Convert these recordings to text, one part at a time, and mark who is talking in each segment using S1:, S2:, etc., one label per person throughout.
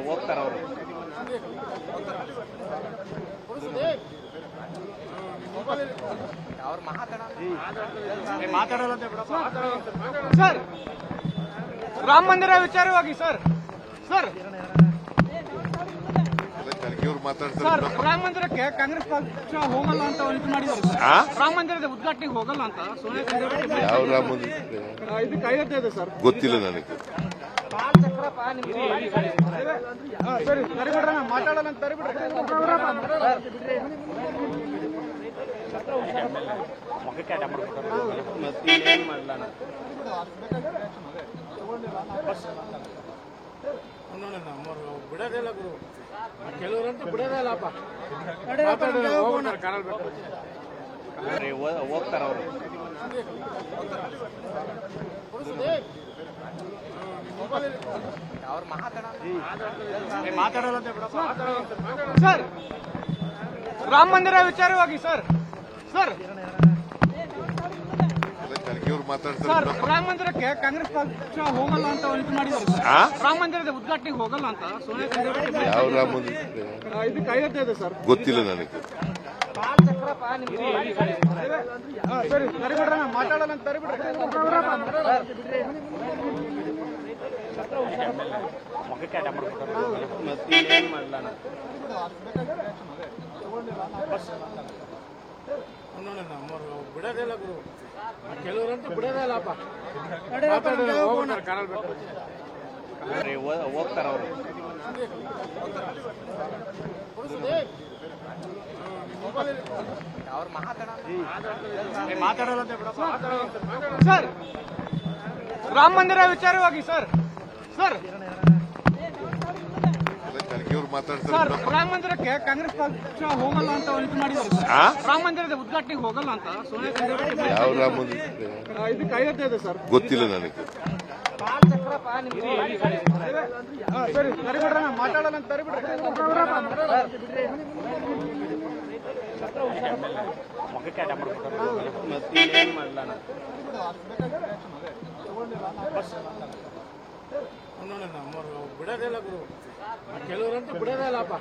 S1: ಹೋಗ್ತಾರ ಅವರು
S2: ಸರ್ ರಾಮ ಮಂದಿರ ವಿಚಾರವಾಗಿ ಸರ್ ಸರ್ ರಾಮ ಮಂದಿರಕ್ಕೆ ಕಾಂಗ್ರೆಸ್ ಪಕ್ಷ ಹೋಗಲ್ಲ ಅಂತ ಇದು ಮಾಡಿದ್ದಾರೆ ಸರ್. ರಾಮ ಮಂದಿರದ ಉದ್ಘಾಟನೆಗೆ ಹೋಗಲ್ಲ ಅಂತ ಸೋನಿಯಾ ಗಾಂಧಿ
S3: ಯಾವ ರಾಮ ಮಂದಿರ
S2: ಇದು ಕಾಯ್ದೆ ಇದೆ ಸರ್.
S3: ಗೊತ್ತಿಲ್ಲ ನನಗೆ.
S2: ಸರಿ ತರಿಬಿಡ್ರ ಮಾತಾಡಲ್ಲ ಅಂತ ತರಿಬಿಡ್ರಿ. ಬಿಡೋದಿಲ್ಲ ಗುರು, ಕೆಲವರಂತೂ ಬಿಡೋದಿಲ್ಲಪ್ಪ.
S1: ಹೋಗ್ತಾರ ಅವರು
S2: ಮಾತಾಡಲ್ಲ ಸರ್. ರಾಮ ಮಂದಿರ ವಿಚಾರವಾಗಿ ಸರ್ ಸರ್ ರಾಮ ಮಂದಿರಕ್ಕೆ ಕಾಂಗ್ರೆಸ್ ಪಕ್ಷ ಹೋಗಲ್ಲ ಅಂತ ಇದು ಮಾಡಿದ್ದಾರೆ ಸರ್. ರಾಮ ಮಂದಿರದ ಉದ್ಘಾಟನೆಗೆ ಹೋಗಲ್ಲ ಅಂತ ಸೋನಿಯಾ ಗಾಂಧಿ
S3: ಯಾವ ರಾಮ ಮಂದಿರ
S2: ಇದು ಕಾಯ್ದೆ ಇದೆ ಸರ್.
S3: ಗೊತ್ತಿಲ್ಲ ನನಗೆ.
S2: ಸರಿ ತರಿಬಿಡ್ರ ಮಾತಾಡಲ್ಲ ಅಂತ ತರಿಬಿಡ್ರಿ. ಬಿಡೋದಿಲ್ಲ ಗುರು, ಕೆಲವರಂತೂ ಬಿಡೋದಿಲ್ಲಪ್ಪ.
S1: ಹೋಗ್ತಾರ ಅವರು
S2: ಮಾತಾಡಲ್ಲ ಸರ್. ರಾಮ ಮಂದಿರ ವಿಚಾರವಾಗಿ ಸರ್ ಸರ್ ರಾಮ ಮಂದಿರಕ್ಕೆ ಕಾಂಗ್ರೆಸ್ ಪಕ್ಷ ಹೋಗಲ್ಲ ಅಂತ ಇದು ಮಾಡಿದ್ದಾರೆ ಸರ್. ರಾಮ ಮಂದಿರದ ಉದ್ಘಾಟನೆಗೆ ಹೋಗಲ್ಲ ಅಂತ ಸೋನಿಯಾ ಗಾಂಧಿ
S3: ಯಾವ ರಾಮ ಮಂದಿರ
S2: ಇದು ಕಾಯ್ದೆ ಇದೆ ಸರ್.
S3: ಗೊತ್ತಿಲ್ಲ ನನಗೆ.
S2: ಸರಿ ತರಿಬಿಡ್ರ ಮಾತಾಡಲ್ಲ ಅಂತ ತರಿಬಿಡ್ರಿ. ಬಿಡೋದಿಲ್ಲ ಗುರು, ಕೆಲವರಂತೂ ಬಿಡೋದಿಲ್ಲಪ್ಪ.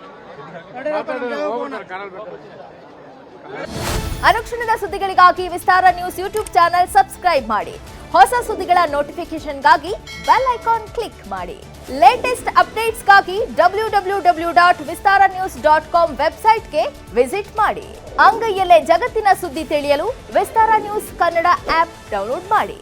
S4: ಅನುಕ್ಷಣದ ಸುದ್ದಿಗಳಿಗಾಗಿ ವಿಸ್ತಾರ ನ್ಯೂಸ್ ಯೂಟ್ಯೂಬ್ ಚಾನೆಲ್ ಸಬ್ಸ್ಕ್ರೈಬ್ ಮಾಡಿ. ಹೊಸ ಸುದ್ದಿಗಳ ನೋಟಿಫಿಕೇಶನ್ಗಾಗಿ ಬೆಲ್ ಐಕಾನ್ ಕ್ಲಿಕ್ ಮಾಡಿ. ಲೇಟೆಸ್ಟ್ ಅಪ್ಡೇಟ್ಸ್ಗಾಗಿ www.vistaranews.com ವೆಬ್ಸೈಟ್ಗೆ ವಿಸಿಟ್ ಮಾಡಿ. ಅಂಗೈಯಲ್ಲೇ ಜಗತ್ತಿನ ಸುದ್ದಿ ತಿಳಿಯಲು ವಿಸ್ತಾರ ನ್ಯೂಸ್ ಕನ್ನಡ ಆಪ್ ಡೌನ್ಲೋಡ್ ಮಾಡಿ.